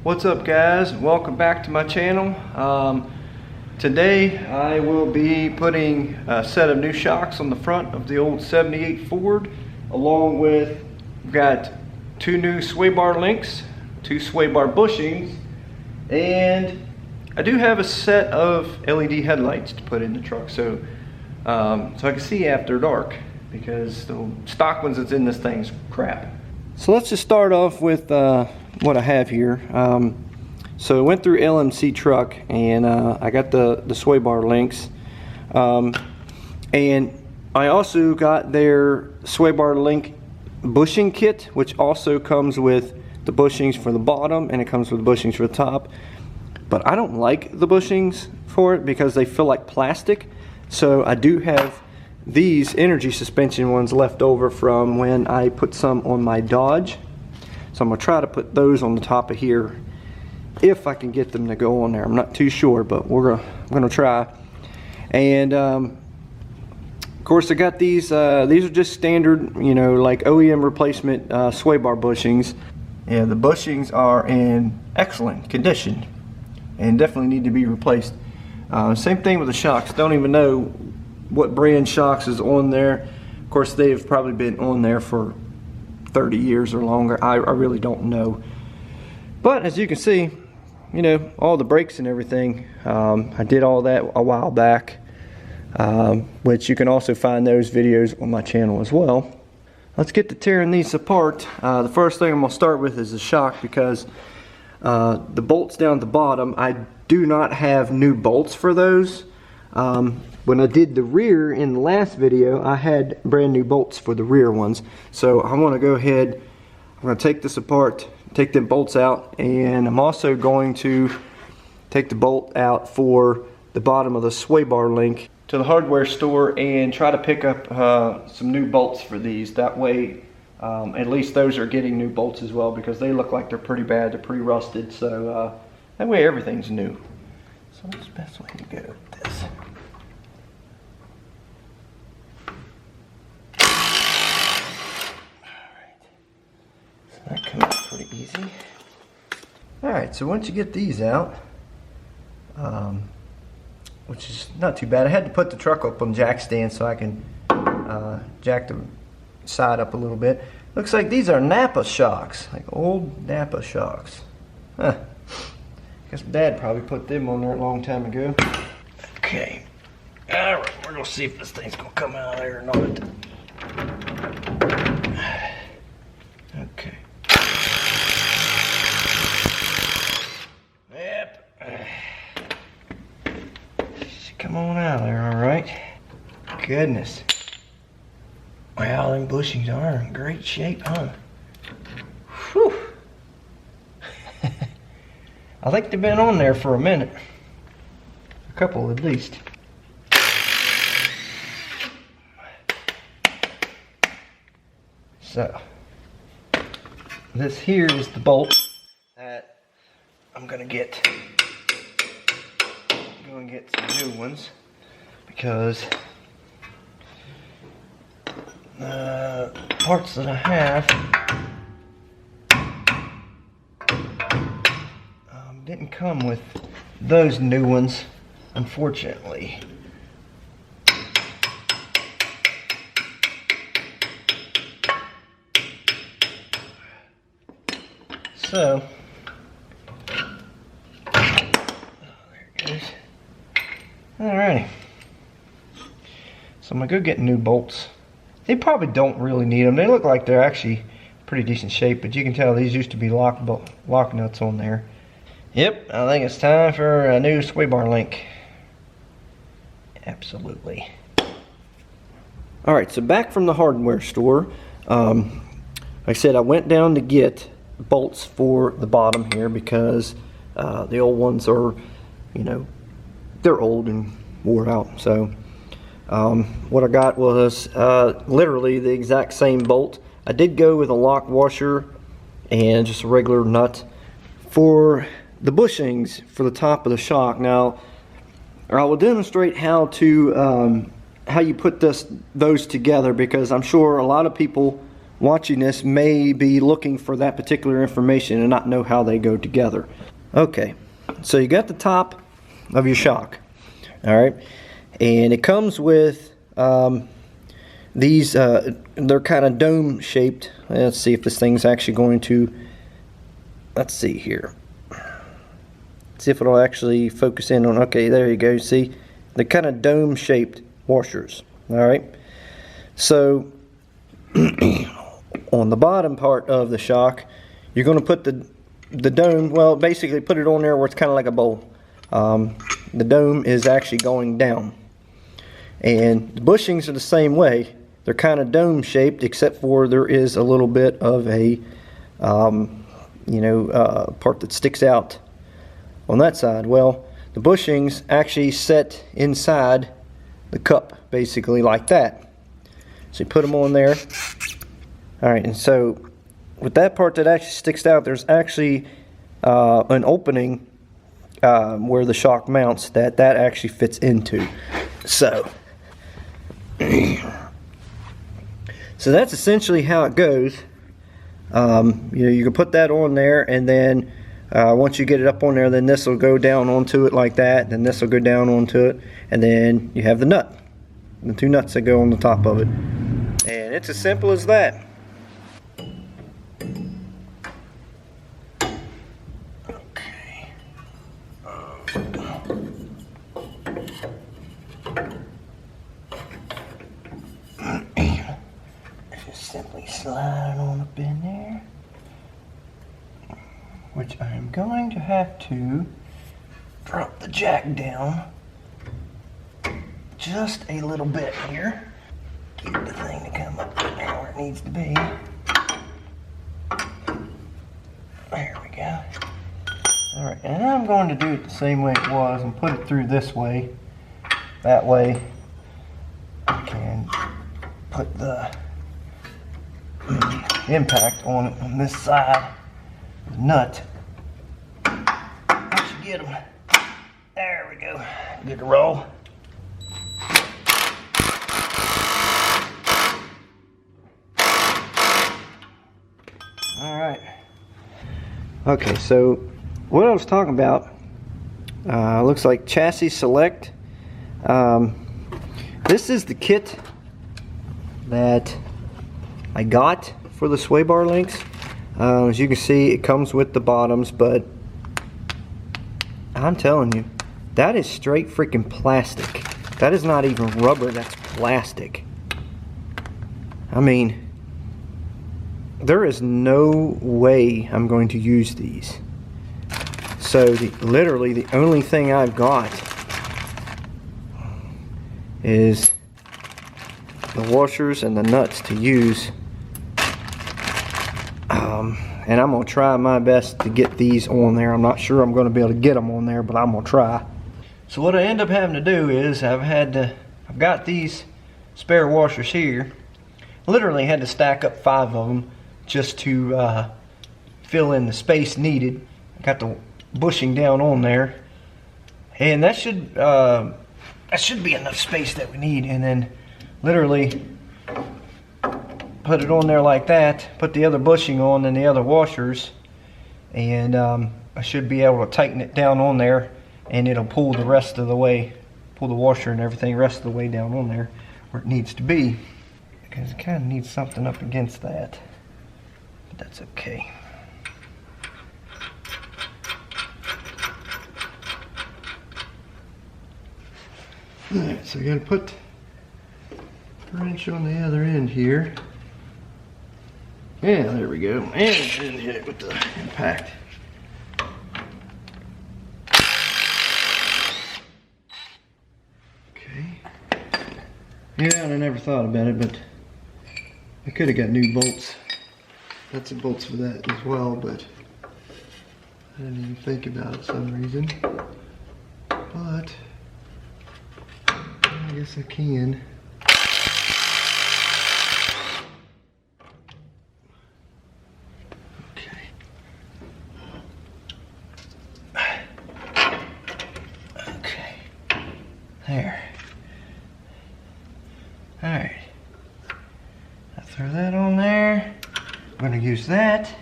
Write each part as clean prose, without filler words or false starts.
What's up, guys? Welcome back to my channel. Today I will be putting a set of new shocks on the front of the old 78 Ford, along with, we've got two new sway bar links, two sway bar bushings, and I do have a set of LED headlights to put in the truck so I can see after dark, because the stock ones that's in this thing's crap. So let's just start off with what I have here. So I went through LMC truck and I got the sway bar links, and I also got their sway bar link bushing kit, which also comes with the bushings for the bottom and it comes with the bushings for the top. But I don't like the bushings for it because they feel like plastic. So I do have these energy suspension ones left over from when I put some on my Dodge. So I'm gonna try to put those on the top of here if I can get them to go on there. I'm not too sure, but I'm gonna try. And of course I got these are just standard, you know, like OEM replacement sway bar bushings. Yeah, the bushings are in excellent condition and definitely need to be replaced. Same thing with the shocks. Don't even know what brand shocks is on there. Of course, they've probably been on there for 30 years or longer. I really don't know. But as you can see, you know, all the brakes and everything, I did all that a while back, which you can also find those videos on my channel as well. Let's get to tearing these apart. The first thing I'm going to start with is the shock, because the bolts down at the bottom, I do not have new bolts for those. When I did the rear in the last video, I had brand new bolts for the rear ones. So I want to go ahead, I'm going to take this apart, take them bolts out, and I'm also going to take the bolt out for the bottom of the sway bar link to the hardware store and try to pick up some new bolts for these. That way, at least those are getting new bolts as well, because they look like they're pretty bad, they're pretty rusted. So that way everything's new. So what's the best way to go with this? That comes out pretty easy. Alright, so once you get these out, which is not too bad. I had to put the truck up on jack stand so I can jack the side up a little bit. Looks like these are Napa shocks, like old Napa shocks. Huh. Guess Dad probably put them on there a long time ago. Okay. Alright, we're gonna see if this thing's gonna come out of there or not. Okay. Come on out there, alright. Goodness. Wow, them bushings are in great shape, huh? Whew. I think they've been on there for a minute. A couple at least. So, this here is the bolt that I'm gonna get. I'm gonna get some new ones, because the parts that I have didn't come with those new ones, unfortunately. So, there it goes. Alrighty. So I'm gonna go get new bolts. They probably don't really need them. They look like they're actually pretty decent shape, but you can tell these used to be lock nuts on there. Yep, I think it's time for a new sway bar link. Absolutely. Alright, so back from the hardware store. Like I said, I went down to get bolts for the bottom here, because the old ones are, you know, they're old and wore out. So what I got was literally the exact same bolt. I did go with a lock washer and just a regular nut for the bushings for the top of the shock. Now I will demonstrate how to how you put those together, because I'm sure a lot of people watching this may be looking for that particular information and not know how they go together. Okay, so you got the top of your shock, all right, and it comes with these, they're kind of dome shaped. Let's see if this thing's actually going to, let's see here. See if it'll actually focus in on, okay, there you go, see? They're kind of dome shaped washers, all right? So, on the bottom part of the shock, you're going to put the dome, well, basically put it on there where it's kind of like a bowl. The dome is actually going down. And the bushings are the same way. They're kind of dome shaped, except for there is a little bit of a, part that sticks out on that side. Well, the bushings actually set inside the cup, basically like that. So you put them on there. Alright, and so with that part that actually sticks out, there's actually an opening where the shock mounts that actually fits into. So that's essentially how it goes. You can put that on there, and then once you get it up on there, then this will go down onto it like that, then this will go down onto it, and then you have the nut, the two nuts that go on the top of it, and it's as simple as that. Okay. Just simply slide it on up in there, which I am going to have to drop the jack down just a little bit here. Get the thing to come up there where it needs to be. There we go. Alright, and I'm going to do it the same way it was and put it through this way. That way I can put the impact on it on this side. The nut. Once you get them, there we go. Good to roll. All right. Okay, so what I was talking about looks like chassis select. This is the kit that I got for the sway bar links. As you can see, it comes with the bottoms, but I'm telling you, that is straight freaking plastic. That is not even rubber, that's plastic. I mean, there is no way I'm going to use these. So literally the only thing I've got is the washers and the nuts to use. And I'm going to try my best to get these on there. I'm not sure I'm going to be able to get them on there, but I'm going to try. So what I end up having to do is I've got these spare washers here. Literally had to stack up 5 of them just to fill in the space needed. I got the bushing down on there, and that should be enough space that we need. And then literally put it on there like that, put the other bushing on and the other washers, and I should be able to tighten it down on there, and it'll pull the rest of the way, pull the washer and everything rest of the way down on there where it needs to be, because it kind of needs something up against that, but that's okay. Alright, so you're going to put a wrench on the other end here. Yeah, there we go. And hit it with the impact. Okay. Yeah, I never thought about it, but I could have got new bolts. Got some bolts for that as well, but I didn't even think about it for some reason. But I guess I can. There. Alright. I throw that on there. there's that.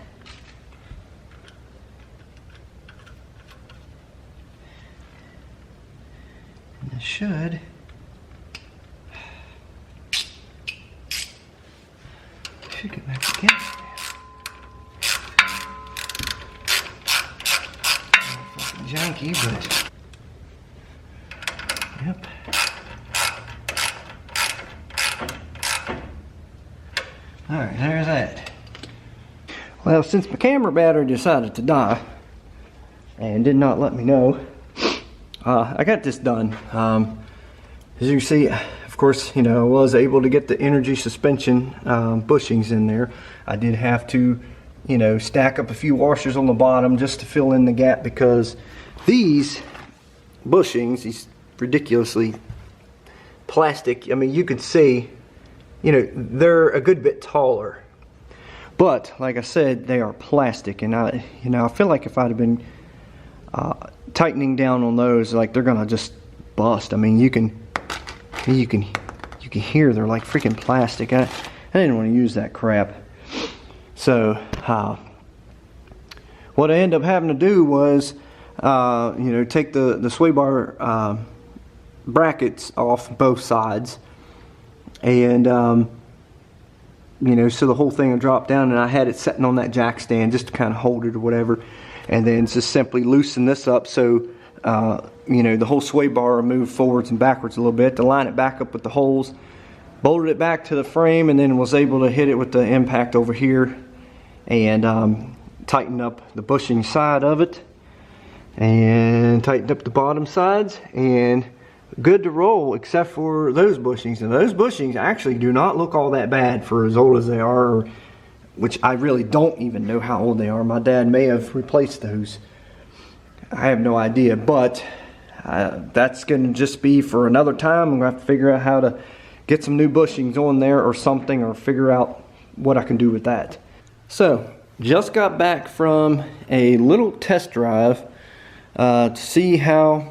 And this should get back together. Fucking janky, but yep. Alright, there's that. Well, since my camera battery decided to die and did not let me know, I got this done. As you can see, of course, you know, I was able to get the energy suspension bushings in there. I did have to, you know, stack up a few washers on the bottom just to fill in the gap, because these bushings, these ridiculously plastic, I mean, you can see, you know, they're a good bit taller. But like I said, they are plastic, and I feel like if I'd have been tightening down on those, like, they're gonna just bust. I mean, you can hear they're like freaking plastic. I didn't want to use that crap. So what I ended up having to do was, you know, take the sway bar brackets off both sides, and you know, so the whole thing would drop down, and I had it sitting on that jack stand just to kind of hold it or whatever, and then just simply loosen this up so you know, the whole sway bar will move forwards and backwards a little bit to line it back up with the holes. Bolted it back to the frame, and then was able to hit it with the impact over here and tighten up the bushing side of it, and tightened up the bottom sides, and good to roll, except for those bushings. And those bushings actually do not look all that bad for as old as they are, which I really don't even know how old they are. My dad may have replaced those. I have no idea, but that's going to just be for another time. I'm going to have to figure out how to get some new bushings on there or something, or figure out what I can do with that. So, just got back from a little test drive to see how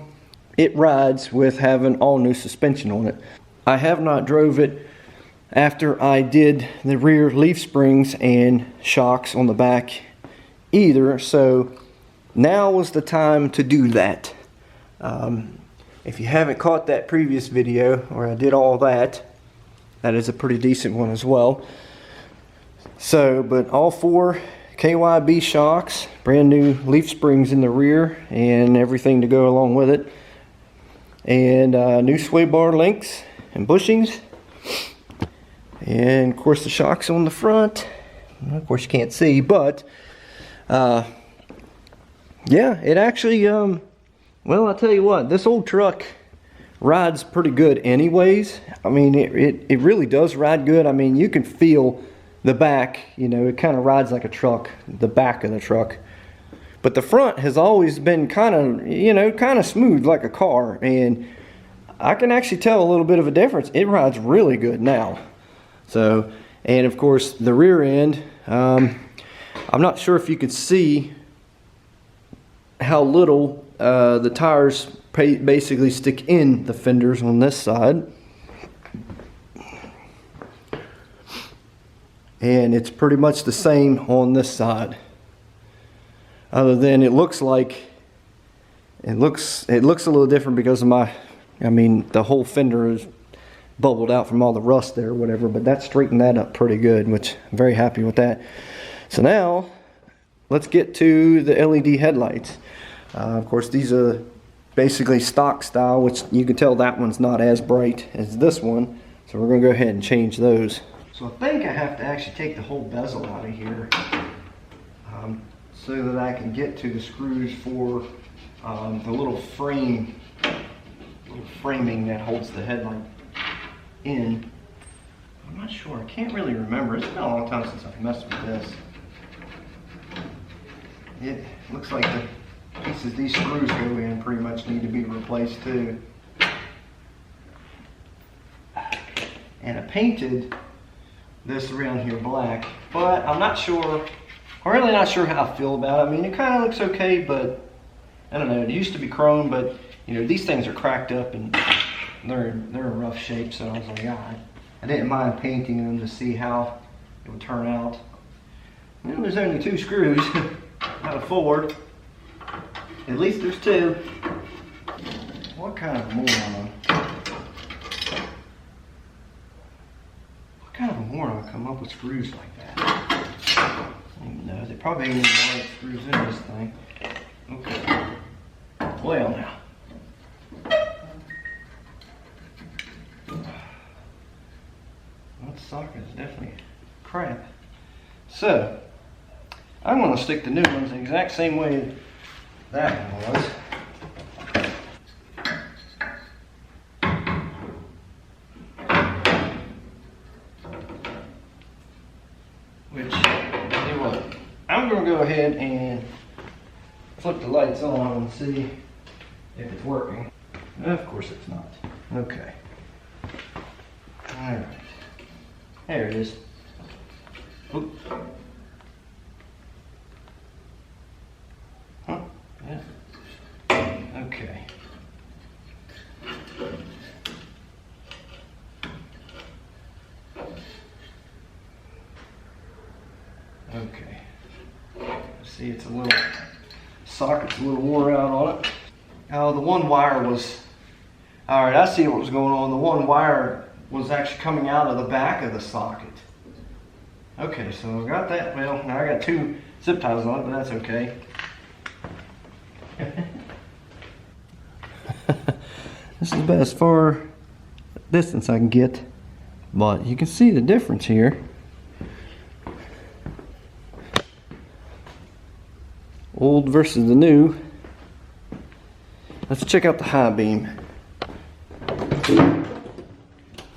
it rides with having all new suspension on it. I have not drove it after I did the rear leaf springs and shocks on the back either, so now was the time to do that. If you haven't caught that previous video where I did all that, that is a pretty decent one as well. So, but all 4 KYB shocks, brand new leaf springs in the rear and everything to go along with it, and new sway bar links and bushings, and of course the shocks on the front. Of course you can't see, but yeah, it actually, well, I'll tell you what, this old truck rides pretty good anyways. I mean, it really does ride good. I mean, you can feel the back, you know, it kind of rides like a truck, the back of the truck. But the front has always been kind of, you know, kind of smooth like a car, and I can actually tell a little bit of a difference. It rides really good now. So, and of course, the rear end, I'm not sure if you could see how little the tires basically stick in the fenders on this side, and it's pretty much the same on this side, other than it looks like it looks a little different because of I mean the whole fender is bubbled out from all the rust there or whatever, but that straightened that up pretty good, which I'm very happy with that. So now let's get to the LED headlights. Of course, these are basically stock style, which you can tell that one's not as bright as this one. So we're going to go ahead and change those. So I think I have to actually take the whole bezel out of here so that I can get to the screws for the little framing that holds the headlight in. I'm not sure. I can't really remember. It's been a long time since I've messed with this. It looks like the pieces these screws go in pretty much need to be replaced too. And I painted this around here black, but I'm not sure, I'm really not sure how I feel about it. I mean, it kind of looks okay, but I don't know, it used to be chrome, but you know, these things are cracked up and they're in rough shape, so I was like, I didn't mind painting them to see how it would turn out. Well, there's only 2 screws out of Ford. At least there's 2. What kind of moron? What kind of a moron come up with screws like that? I don't even know. They probably ain't even the right screws in this thing. Okay. Well now. That socket is definitely crap. So, I'm going to stick the new ones the exact same way that one was. Which, tell you what, I'm going to go ahead and flip the lights on and see if it's working. Of course it's not. Okay. Alright. There it is. Oop. Huh? Yeah. Okay. Okay. See, it's a little, socket's a little wore out on it. The one wire was, alright, I see what was going on. The one wire was actually coming out of the back of the socket. Okay, so I got that. Well, now I got 2 zip ties on it, but that's okay. This is about as far distance I can get, but you can see the difference here. Old versus the new. Let's check out the high beam.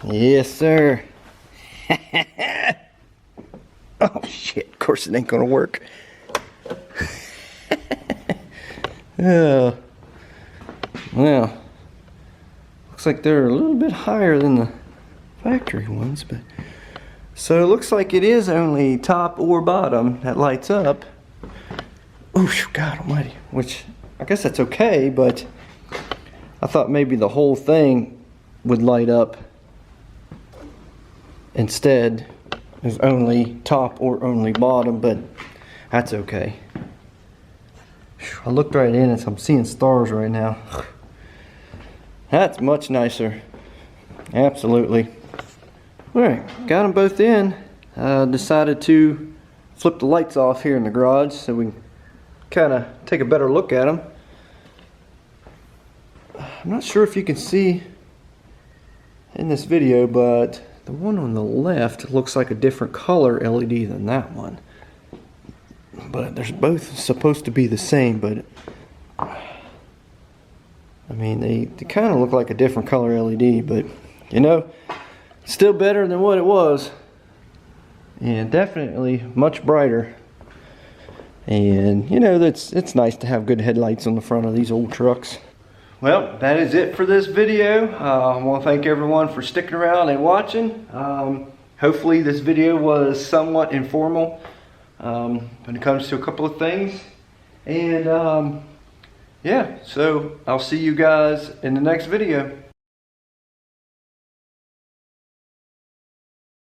Yes, sir. Oh shit, of course it ain't gonna work. Oh. Well, looks like they're a little bit higher than the factory ones, but so it looks like it is only top or bottom that lights up. Oh, God almighty, which I guess that's okay, but I thought maybe the whole thing would light up instead of only top or only bottom, but that's okay. I looked right in and I'm seeing stars right now. That's much nicer. Absolutely. Alright, got them both in. Decided to flip the lights off here in the garage so we can kind of take a better look at them. I'm not sure if you can see in this video, but the one on the left looks like a different color LED than that one. But they're both supposed to be the same, but I mean they kind of look like a different color LED, but you know, still better than what it was. And definitely much brighter. And you know, it's nice to have good headlights on the front of these old trucks. Well, that is it for this video. I want to thank everyone for sticking around and watching. Hopefully this video was somewhat informal when it comes to a couple of things. And yeah, so I'll see you guys in the next video.